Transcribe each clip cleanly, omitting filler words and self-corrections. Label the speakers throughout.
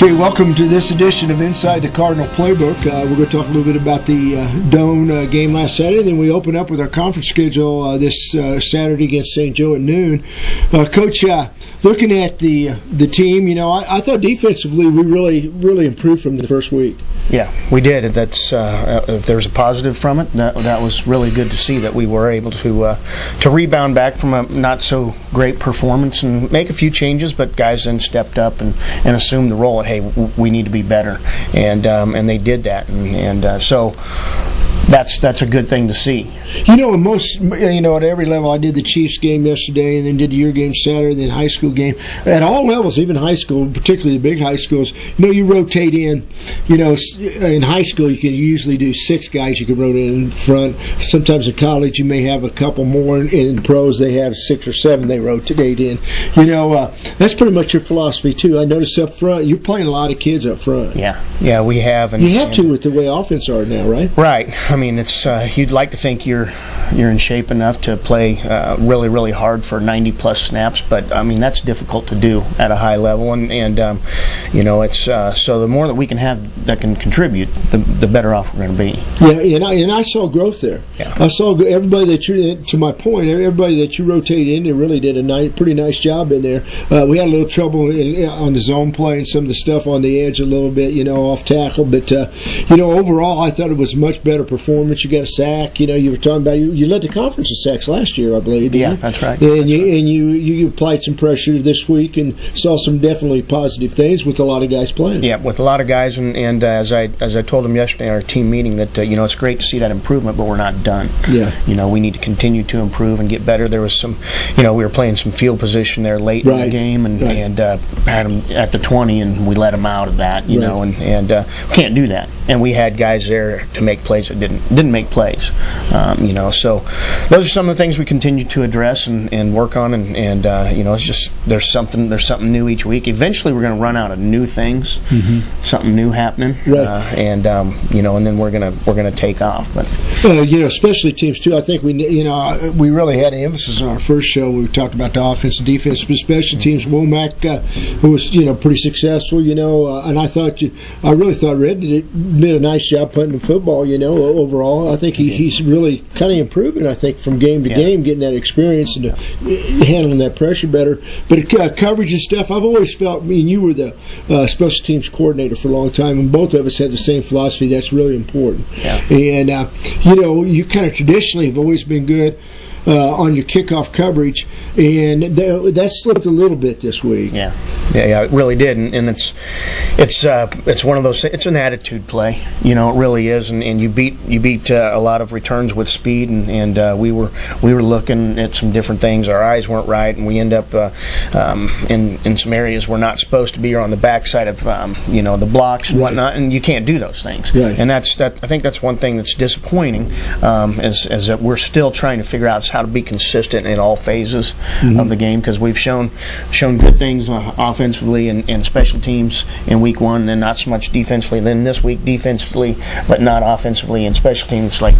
Speaker 1: Okay, welcome to this edition of Inside the Cardinal Playbook. We're going to talk a little bit about the Doane game last Saturday, and then we open up with our conference schedule this Saturday against St. Joe at noon. Coach, looking at the team, I thought defensively we really improved from the first week.
Speaker 2: Yeah, we did. That's if there's a positive from it, that was really good to see that we were able to rebound back from a not so great performance and make a few changes, but guys then stepped up and assumed the role. Hey, we need to be better, and they did that, and so that's a good thing to see.
Speaker 1: At every level, I did the Chiefs game yesterday, and then did your game Saturday, then high school game. At all levels, even high school, particularly the big high schools, you rotate in. In high school, you can usually do 6 guys you can rotate in front. Sometimes in college, you may have a couple more. In pros, they have 6 or 7 they rotate in. That's pretty much your philosophy, too. I noticed up front, you're playing a lot of kids up front.
Speaker 2: Yeah, we have.
Speaker 1: You have to with the way offense are now, right?
Speaker 2: Right. I mean, it's you'd like to think you're in shape enough to play really, really hard for 90-plus snaps, but, I mean, that's difficult to do at a high level, and it's so the more that we can have that can contribute, the better off we're going to be.
Speaker 1: Yeah, and I saw growth there.
Speaker 2: Yeah.
Speaker 1: I saw everybody to my point, everybody that you rotated in there really did a pretty nice job in there. We had a little trouble on the zone play and some of the stuff on the edge a little bit, off tackle, but, overall I thought it was much better performance. You got a sack, you were talking about, you led the conference in sacks last year, I believe.
Speaker 2: Yeah, that's right.
Speaker 1: And you applied some pressure this week and saw some definitely positive things with a lot of guys playing.
Speaker 2: Yeah, with a lot of guys, and as I told them yesterday at our team meeting that it's great to see that improvement, but we're not done.
Speaker 1: Yeah.
Speaker 2: We need to continue to improve and get better. There was some, we were playing some field position there late in the game, and had them at the 20, and we let them out of that. We can't do that. And we had guys there to make plays that didn't make plays. So those are some of the things we continue to address and work on, and it's just there's something new each week. Eventually, we're going to run out of new things, something new happening, and then we're gonna take off. But
Speaker 1: especially teams too. I think we really had an emphasis on our first show. We talked about the offense and defense, but special teams. Womack, who was pretty successful, and I really thought Red did a nice job punting the football. Overall, I think he's really kind of improving. I think from game to game, getting that experience and handling that pressure better. But coverage and stuff, I've always felt. You were the special teams coordinator for a long time, and both of us had the same philosophy. That's really important. And you kind of traditionally have always been good on your kickoff coverage, and that slipped a little bit this week.
Speaker 2: Yeah, it really did, and it's one of those. It's an attitude play, it really is, and you beat a lot of returns with speed, and we were looking at some different things. Our eyes weren't right, and we end up in some areas we're not supposed to be, or on the backside of the blocks and whatnot, and you can't do those things.
Speaker 1: Right.
Speaker 2: And I think that's one thing that's disappointing, is that we're still trying to figure out how to be consistent in all phases of the game, because we've shown good things offensively and special teams in week 1, and then not so much defensively. Then this week defensively, but not offensively, and special teams. Like,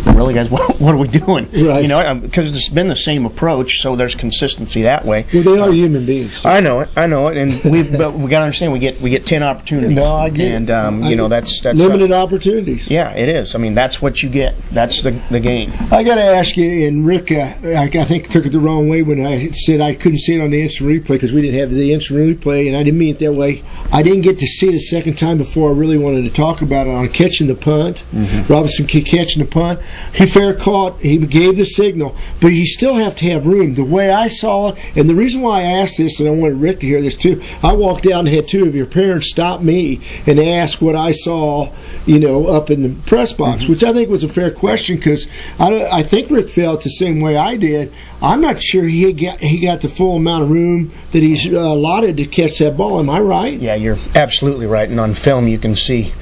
Speaker 2: really, guys, what are we doing?
Speaker 1: Right.
Speaker 2: Because it's been the same approach, so there's consistency that way.
Speaker 1: Well, they are human beings.
Speaker 2: I know it, and but we got to understand we get 10 opportunities.
Speaker 1: No, I get
Speaker 2: it.
Speaker 1: And
Speaker 2: that's
Speaker 1: limited opportunities.
Speaker 2: Yeah, it is. I mean, that's what you get. That's the game.
Speaker 1: I got to ask you, and Rick, I think took it the wrong way when I said I couldn't see it on the instant replay because we didn't have the instant replay, and I didn't mean it that way. I didn't get to see it a second time before I really wanted to talk about it on catching the punt. Robinson catching the punt. He fair caught. He gave the signal, but you still have to have room. The way I saw it, and the reason why I asked this, and I wanted Rick to hear this too, I walked out and had 2 of your parents stop me and ask what I saw, up in the press box, which I think was a fair question, because I think Rick felt the same way I did. I'm not sure he got the full amount of room that he's allotted to catch that ball. Am I right?
Speaker 2: Yeah, you're absolutely right. And on film, you can see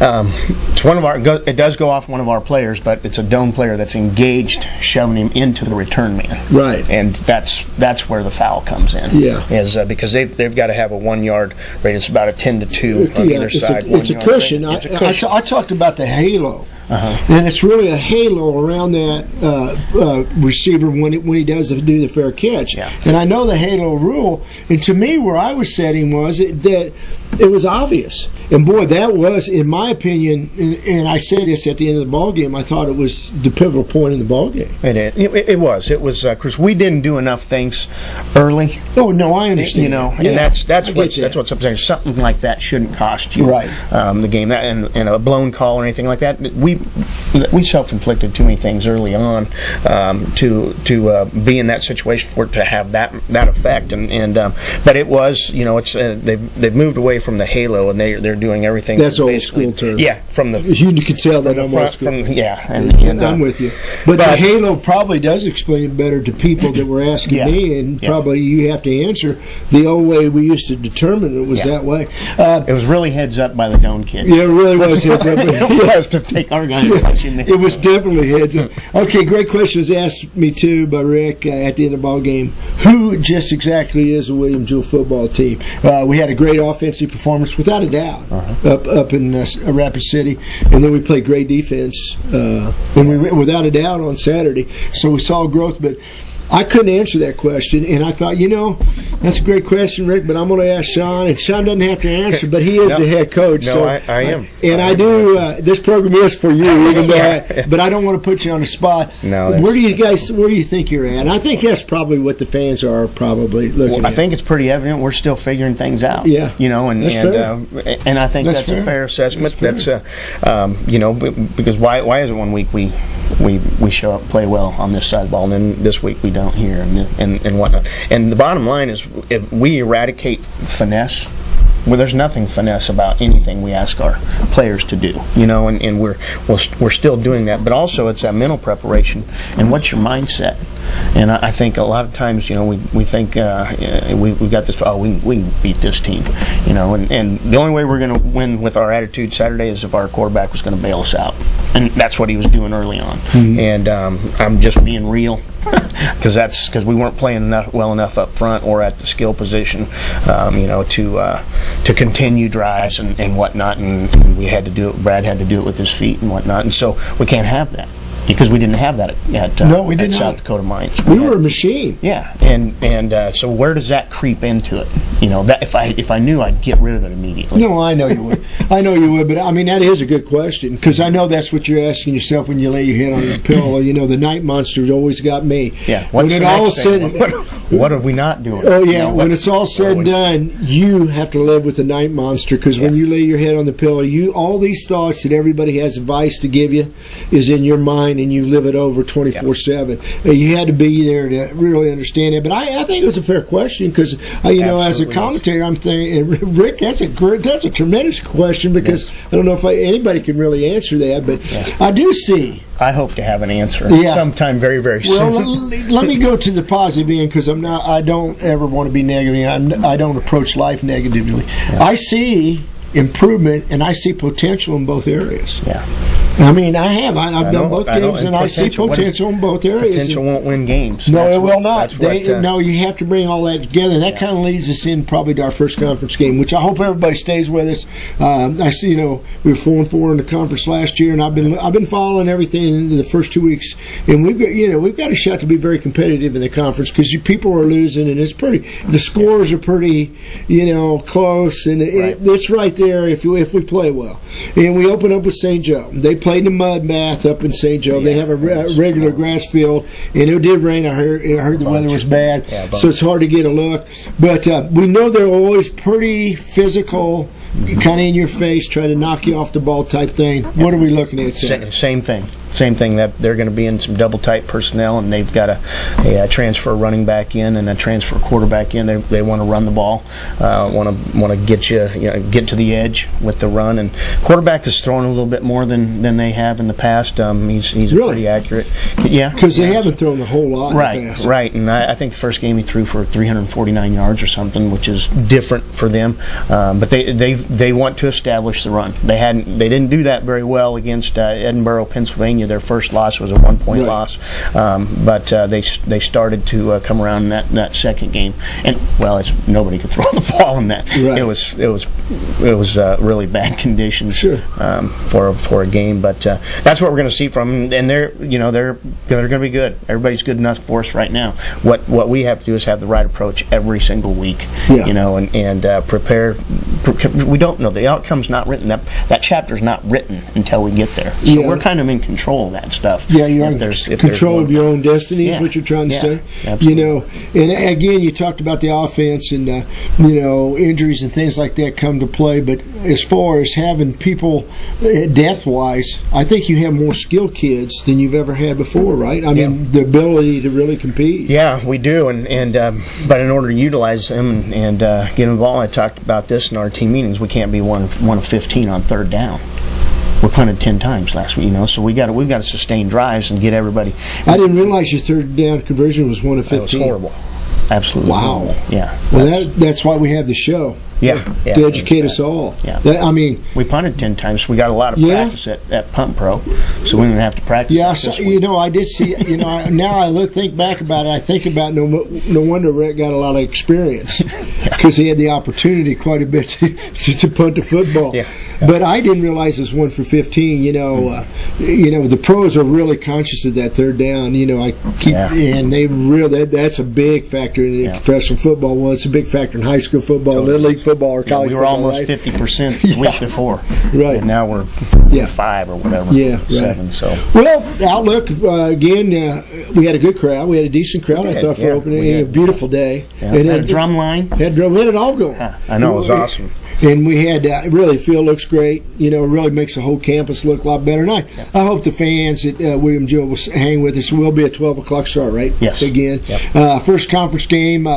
Speaker 2: it's one of our. It does go off one of our players, but it's a Doane player that's engaged, shoving him into the return man.
Speaker 1: Right.
Speaker 2: And that's where the foul comes in.
Speaker 1: Yeah.
Speaker 2: Is because they've got to have a 1 yard rate. It's about a 10-2 on either side.
Speaker 1: It's a cushion. I talked about the halo. and it's really a halo around that receiver when he does do the fair catch.
Speaker 2: Yeah.
Speaker 1: And I know the halo rule, and to me, where I was setting was that it was obvious. And boy, that was, in my opinion, and I said this at the end of the ball game, I thought it was the pivotal point in the ball game.
Speaker 2: It was. It was because we didn't do enough things early.
Speaker 1: Oh no, I understand.
Speaker 2: You know, and that's what's I'm saying. Something like that shouldn't cost you the game. That and a blown call or anything like that. We self-inflicted too many things early on to be in that situation for it to have that effect. And but it was, you know, it's they've moved away from the halo, and they're doing everything.
Speaker 1: That's old school term.
Speaker 2: Yeah, from the
Speaker 1: you can tell that I'm old school.
Speaker 2: And
Speaker 1: I'm with you. But the halo probably does explain it better to people that were asking me, and probably you have to answer the old way we used to determine it was that way.
Speaker 2: It was really heads up by the Doane kid.
Speaker 1: Yeah, it really was heads up.
Speaker 2: It was to take our guys.
Speaker 1: It was definitely heads up. Okay, great question was asked me too by Rick at the end of the ball game. Who just exactly is the William Jewell football team? We had a great offensive performance, without a doubt, up in Rapid City, and then we played great defense, and we without a doubt on Saturday. So we saw growth, but I couldn't answer that question, and I thought, that's a great question, Rick, but I'm going to ask Shawn, and Shawn doesn't have to answer, but he is the head coach.
Speaker 2: No,
Speaker 1: so
Speaker 2: I am.
Speaker 1: And I do, this program is for you, even though but I don't want to put you on the spot.
Speaker 2: No.
Speaker 1: Where do you think you're at? And I think that's probably what the fans are probably looking at.
Speaker 2: I think it's pretty evident we're still figuring things out.
Speaker 1: Yeah.
Speaker 2: And I think that's a fair assessment. That's because why is it one week we show up, play well on this side of the ball, and then this week we don't here and whatnot. And the bottom line is, if we eradicate finesse, well, there's nothing finesse about anything we ask our players to do, and we're still doing that. But also, it's that mental preparation and what's your mindset. And I think a lot of times, we think we got this. Oh, we can beat this team, And the only way we're going to win with our attitude Saturday is if our quarterback was going to bail us out, and that's what he was doing early on. Mm-hmm. And I'm just being real. Because we weren't playing well enough up front or at the skill position, to continue drives and whatnot, and we had to do it. Brad had to do it with his feet and whatnot, and so we can't have that. Because we didn't have that at South Dakota Mines.
Speaker 1: We were a machine.
Speaker 2: Yeah, and so where does that creep into it? That if I knew, I'd get rid of it immediately.
Speaker 1: No, I know you would. But I mean, that is a good question, because I know that's what you're asking yourself when you lay your head on your pillow. The night monster's always got me.
Speaker 2: Yeah. What's the next thing? What are we not doing?
Speaker 1: Oh yeah. When it's all said and done, you have to live with the night monster, because when you lay your head on the pillow, all these thoughts that everybody has advice to give you is in your mind, and you live it over 24/7. You had to be there to really understand it. But I think it was a fair question, because as a commentator, I'm thinking, Rick, that's a tremendous question, because I don't know if anybody can really answer that, but I do see.
Speaker 2: I hope to have an answer sometime very, very soon.
Speaker 1: Well, let me go to the positive end, because I don't ever want to be negative. I don't approach life negatively. Yeah. I see improvement, and I see potential in both areas.
Speaker 2: Yeah.
Speaker 1: I mean, I've done both games, and I see potential in both areas.
Speaker 2: Potential won't win games.
Speaker 1: No, it will not. No, you have to bring all that together, and that kind of leads us in probably to our first conference game, which I hope everybody stays with us. I see, we were 4-4 in the conference last year, and I've been following everything in the first 2 weeks, and we've got a shot to be very competitive in the conference, because people are losing, and the scores are pretty, close, and it's right there if we play well. And we open up with St. Joe. They played in mud bath up in St. Joe. They have a regular grass field, and it did rain. I heard the weather was bad, so it's hard to get a look. But we know they're always pretty physical, kind of in your face, try to knock you off the ball type thing. What are we looking at?
Speaker 2: Same thing, that they're going to be in some double tight personnel, and they've got a transfer running back in and a transfer quarterback in. They want to run the ball, want to get you, get to the edge with the run. And quarterback is throwing a little bit more than they have in the past. He's really pretty accurate. Yeah,
Speaker 1: because they haven't thrown a whole lot.
Speaker 2: Right,
Speaker 1: in the past.
Speaker 2: Right. And I think the first game he threw for 349 yards or something, which is different for them. But they've they want to establish the run. They didn't do that very well against Edinburgh, Pennsylvania. Their first loss was a 1-point loss, but they started to come around in that second game, and nobody could throw the ball in that. Right. It was really bad conditions for a game, but that's what we're going to see from them, and they're going to be good. Everybody's good enough for us right now. What we have to do is have the right approach every single week, and prepare. We don't know. The outcome's not written. That chapter's not written until we get there. So we're kind of in control of that stuff.
Speaker 1: Yeah, you're in control of your own destiny is what you're trying to say.
Speaker 2: Absolutely.
Speaker 1: And again, you talked about the offense and, injuries and things like that come to play. But as far as having people depth-wise, I think you have more skilled kids than you've ever had before, right? I mean, the ability to really compete.
Speaker 2: Yeah, we do. And but in order to utilize them and get involved, I talked about this in our team meetings. We can't be one of 15 on third down. We punted 10 times last week, so we've got to sustain drives and get everybody.
Speaker 1: I didn't realize your third down conversion was 1 of 15.
Speaker 2: That was horrible. Absolutely.
Speaker 1: Wow.
Speaker 2: Horrible. Yeah.
Speaker 1: Well, that's why we have the show. To educate us all.
Speaker 2: Yeah. We punted 10 times. We got a lot of practice at Punt Pro, so we didn't have to practice.
Speaker 1: Yeah, I did see. Now I think back about it. I think about no wonder Rick got a lot of experience because he had the opportunity quite a bit to punt the football.
Speaker 2: Yeah.
Speaker 1: But I didn't realize it's 1 for 15. The pros are really conscious of that third down. And they really that's a big factor in professional football. Well, it's a big factor in high school football, little league football, or college.
Speaker 2: We were
Speaker 1: football,
Speaker 2: almost 50% the week before,
Speaker 1: right?
Speaker 2: And now we're 5 or whatever. 7. So
Speaker 1: outlook again. We had a good crowd. We had a decent crowd. I thought for opening a beautiful day.
Speaker 2: Yeah. And had a drum line.
Speaker 1: We had it all going.
Speaker 2: I know, it was awesome.
Speaker 1: And we had really the field looks great. Really makes the whole campus look a lot better. And I hope the fans at William Joe will hang with us. We'll be at 12 o'clock start, right?
Speaker 2: Yes.
Speaker 1: Again, first conference game.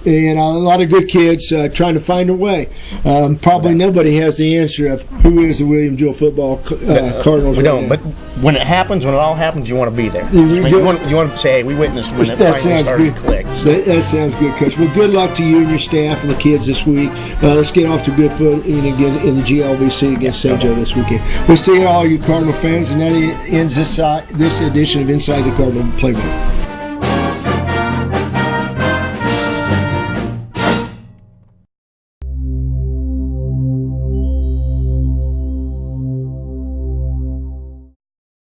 Speaker 1: And a lot of good kids trying to find a way. Probably nobody has the answer of who is the William Jewell football Cardinals.
Speaker 2: We don't, but when it all happens, you want to be there. You want to say, hey, we witnessed when it finally started to click. So.
Speaker 1: That sounds good, Coach. Well, good luck to you and your staff and the kids this week. Let's get off to a good foot again in the GLBC against St. Joe this weekend. We'll see all you Cardinal fans, and that ends this edition of Inside the Cardinal Playbook.